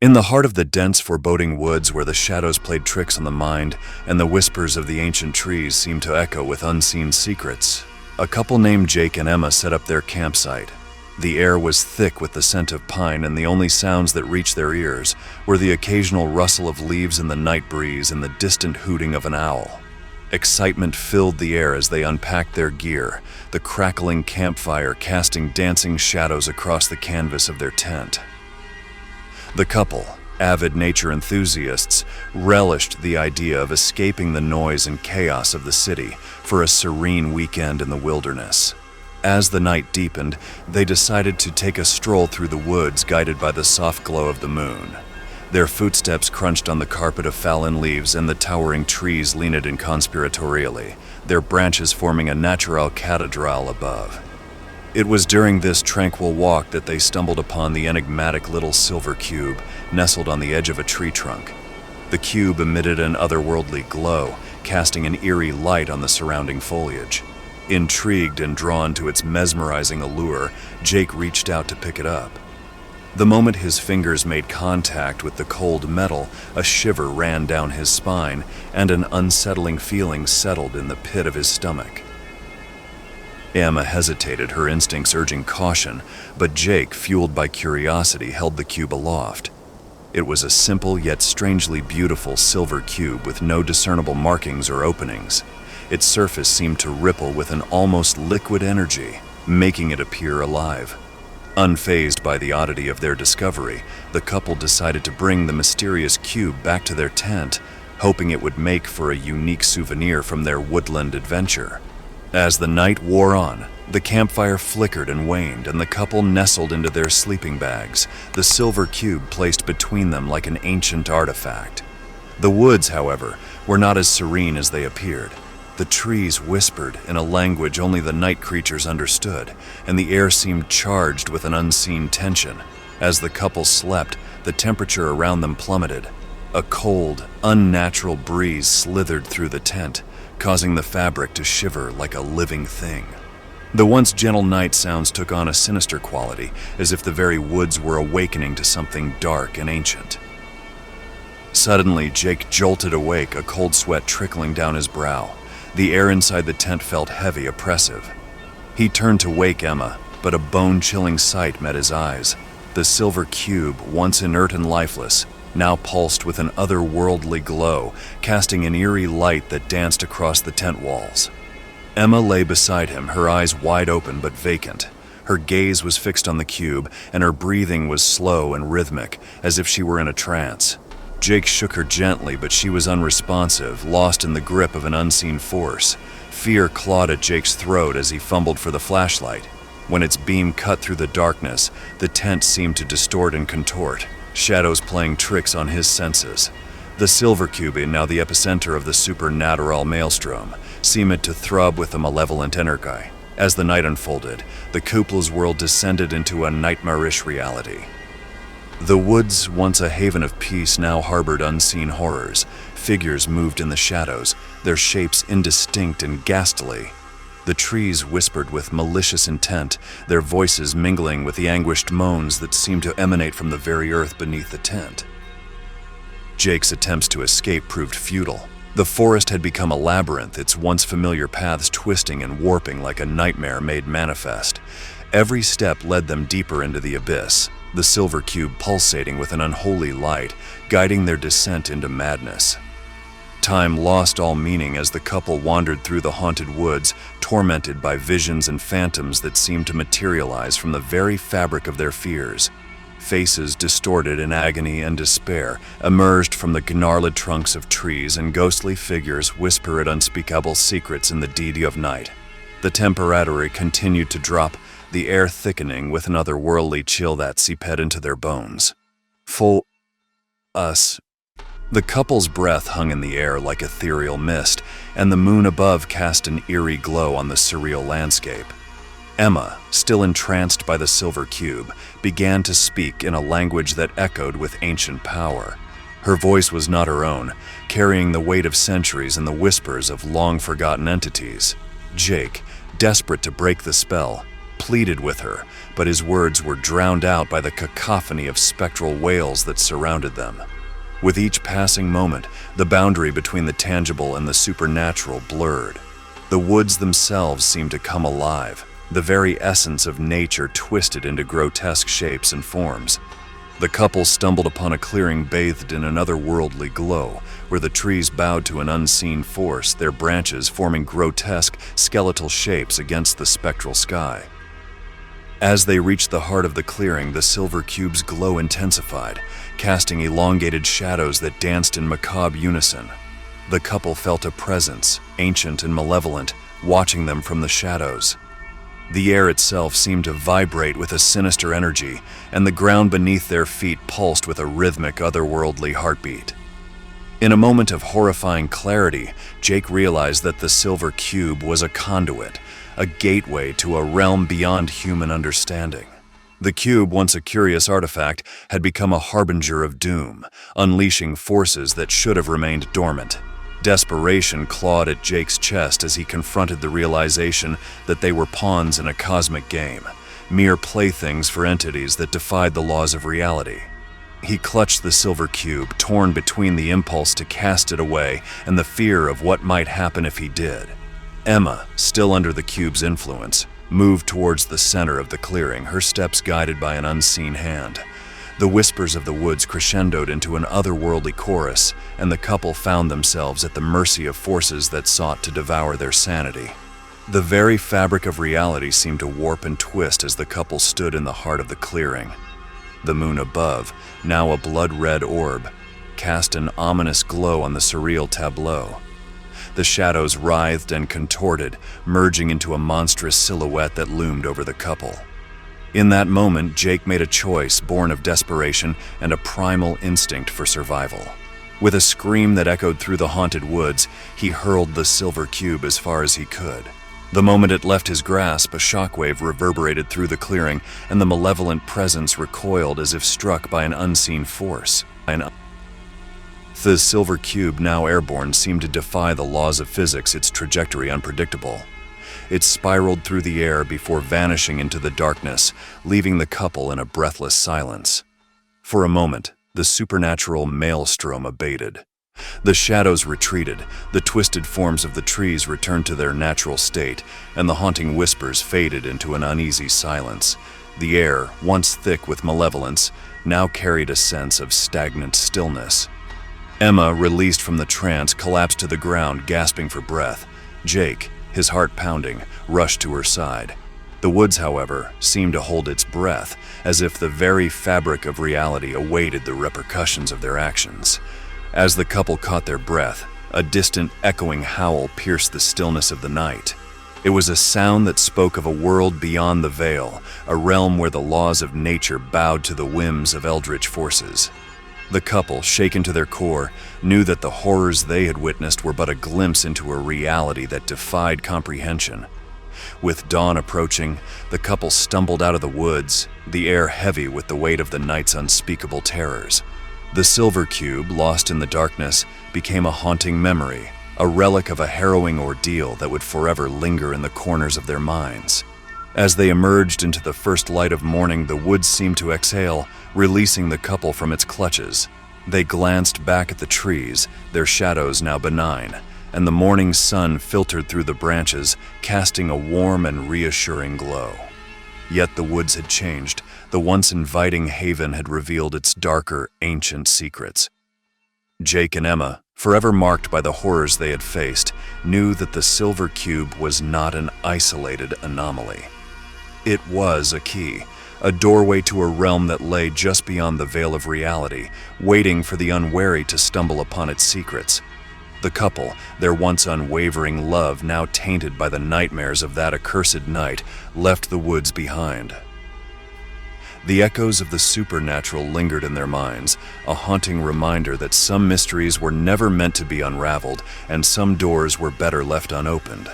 In the heart of the dense, foreboding woods where the shadows played tricks on the mind and the whispers of the ancient trees seemed to echo with unseen secrets, a couple named Jake and Emma set up their campsite. The air was thick with the scent of pine, and the only sounds that reached their ears were the occasional rustle of leaves in the night breeze and the distant hooting of an owl. Excitement filled the air as they unpacked their gear, the crackling campfire casting dancing shadows across the canvas of their tent. The couple, avid nature enthusiasts, relished the idea of escaping the noise and chaos of the city for a serene weekend in the wilderness. As the night deepened, they decided to take a stroll through the woods guided by the soft glow of the moon. Their footsteps crunched on the carpet of fallen leaves, and the towering trees leaned inconspiratorially, their branches forming a natural cathedral above. It was during this tranquil walk that they stumbled upon the enigmatic little silver cube nestled on the edge of a tree trunk. The cube emitted an otherworldly glow, casting an eerie light on the surrounding foliage. Intrigued and drawn to its mesmerizing allure, Jake reached out to pick it up. The moment his fingers made contact with the cold metal, a shiver ran down his spine, and an unsettling feeling settled in the pit of his stomach. Emma hesitated, her instincts urging caution, but Jake, fueled by curiosity, held the cube aloft. It was a simple yet strangely beautiful silver cube with no discernible markings or openings. Its surface seemed to ripple with an almost liquid energy, making it appear alive. Unfazed by the oddity of their discovery, the couple decided to bring the mysterious cube back to their tent, hoping it would make for a unique souvenir from their woodland adventure. As the night wore on, the campfire flickered and waned, and the couple nestled into their sleeping bags, the silver cube placed between them like an ancient artifact. The woods, however, were not as serene as they appeared. The trees whispered in a language only the night creatures understood, and the air seemed charged with an unseen tension. As the couple slept, the temperature around them plummeted. A cold, unnatural breeze slithered through the tent, causing the fabric to shiver like a living thing. The once gentle night sounds took on a sinister quality, as if the very woods were awakening to something dark and ancient. Suddenly, Jake jolted awake, a cold sweat trickling down his brow. The air inside the tent felt heavy, oppressive. He turned to wake Emma, but a bone-chilling sight met his eyes. The silver cube, once inert and lifeless, now pulsed with an otherworldly glow, casting an eerie light that danced across the tent walls. Emma lay beside him, her eyes wide open but vacant. Her gaze was fixed on the cube, and her breathing was slow and rhythmic, as if she were in a trance. Jake shook her gently, but she was unresponsive, lost in the grip of an unseen force. Fear clawed at Jake's throat as he fumbled for the flashlight. When its beam cut through the darkness, the tent seemed to distort and contort, shadows playing tricks on his senses. The silver cube, now the epicenter of the supernatural maelstrom, seemed to throb with a malevolent energy. As the night unfolded, the cupola's world descended into a nightmarish reality. The woods, once a haven of peace, now harbored unseen horrors. Figures moved in the shadows, their shapes indistinct and ghastly. The trees whispered with malicious intent, their voices mingling with the anguished moans that seemed to emanate from the very earth beneath the tent. Jake's attempts to escape proved futile. The forest had become a labyrinth, its once familiar paths twisting and warping like a nightmare made manifest. Every step led them deeper into the abyss, the silver cube pulsating with an unholy light, guiding their descent into madness. Time lost all meaning as the couple wandered through the haunted woods, tormented by visions and phantoms that seemed to materialize from the very fabric of their fears. Faces distorted in agony and despair emerged from the gnarled trunks of trees, and ghostly figures whispered unspeakable secrets in the deed of night. The temperature continued to drop, the air thickening with an otherworldly chill that seeped into their bones. For us, the couple's breath hung in the air like ethereal mist, and the moon above cast an eerie glow on the surreal landscape. Emma, still entranced by the silver cube, began to speak in a language that echoed with ancient power. Her voice was not her own, carrying the weight of centuries and the whispers of long-forgotten entities. Jake, desperate to break the spell, pleaded with her, but his words were drowned out by the cacophony of spectral wails that surrounded them. With each passing moment, the boundary between the tangible and the supernatural blurred. The woods themselves seemed to come alive, the very essence of nature twisted into grotesque shapes and forms. The couple stumbled upon a clearing bathed in an otherworldly glow, where the trees bowed to an unseen force, their branches forming grotesque, skeletal shapes against the spectral sky. As they reached the heart of the clearing, the silver cube's glow intensified, casting elongated shadows that danced in macabre unison. The couple felt a presence, ancient and malevolent, watching them from the shadows. The air itself seemed to vibrate with a sinister energy, and the ground beneath their feet pulsed with a rhythmic, otherworldly heartbeat. In a moment of horrifying clarity, Jake realized that the silver cube was a conduit, a gateway to a realm beyond human understanding. The cube, once a curious artifact, had become a harbinger of doom, unleashing forces that should have remained dormant. Desperation clawed at Jake's chest as he confronted the realization that they were pawns in a cosmic game, mere playthings for entities that defied the laws of reality. He clutched the silver cube, torn between the impulse to cast it away and the fear of what might happen if he did. Emma, still under the cube's influence, moved towards the center of the clearing, her steps guided by an unseen hand. The whispers of the woods crescendoed into an otherworldly chorus, and the couple found themselves at the mercy of forces that sought to devour their sanity. The very fabric of reality seemed to warp and twist as the couple stood in the heart of the clearing. The moon above, now a blood-red orb, cast an ominous glow on the surreal tableau. The shadows writhed and contorted, merging into a monstrous silhouette that loomed over the couple. In that moment, Jake made a choice born of desperation and a primal instinct for survival. With a scream that echoed through the haunted woods, he hurled the silver cube as far as he could. The moment it left his grasp, a shockwave reverberated through the clearing, and the malevolent presence recoiled as if struck by an unseen force. The silver cube, now airborne, seemed to defy the laws of physics, its trajectory unpredictable. It spiraled through the air before vanishing into the darkness, leaving the couple in a breathless silence. For a moment, the supernatural maelstrom abated. The shadows retreated, the twisted forms of the trees returned to their natural state, and the haunting whispers faded into an uneasy silence. The air, once thick with malevolence, now carried a sense of stagnant stillness. Emma, released from the trance, collapsed to the ground, gasping for breath. Jake, his heart pounding, rushed to her side. The woods, however, seemed to hold its breath, as if the very fabric of reality awaited the repercussions of their actions. As the couple caught their breath, a distant, echoing howl pierced the stillness of the night. It was a sound that spoke of a world beyond the veil, a realm where the laws of nature bowed to the whims of eldritch forces. The couple, shaken to their core, knew that the horrors they had witnessed were but a glimpse into a reality that defied comprehension. With dawn approaching, the couple stumbled out of the woods, the air heavy with the weight of the night's unspeakable terrors. The silver cube, lost in the darkness, became a haunting memory, a relic of a harrowing ordeal that would forever linger in the corners of their minds. As they emerged into the first light of morning, the woods seemed to exhale, releasing the couple from its clutches. They glanced back at the trees, their shadows now benign, and the morning sun filtered through the branches, casting a warm and reassuring glow. Yet the woods had changed. The once inviting haven had revealed its darker, ancient secrets. Jake and Emma, forever marked by the horrors they had faced, knew that the silver cube was not an isolated anomaly. It was a key, a doorway to a realm that lay just beyond the veil of reality, waiting for the unwary to stumble upon its secrets. The couple, their once unwavering love now tainted by the nightmares of that accursed night, left the woods behind. The echoes of the supernatural lingered in their minds, a haunting reminder that some mysteries were never meant to be unraveled and some doors were better left unopened.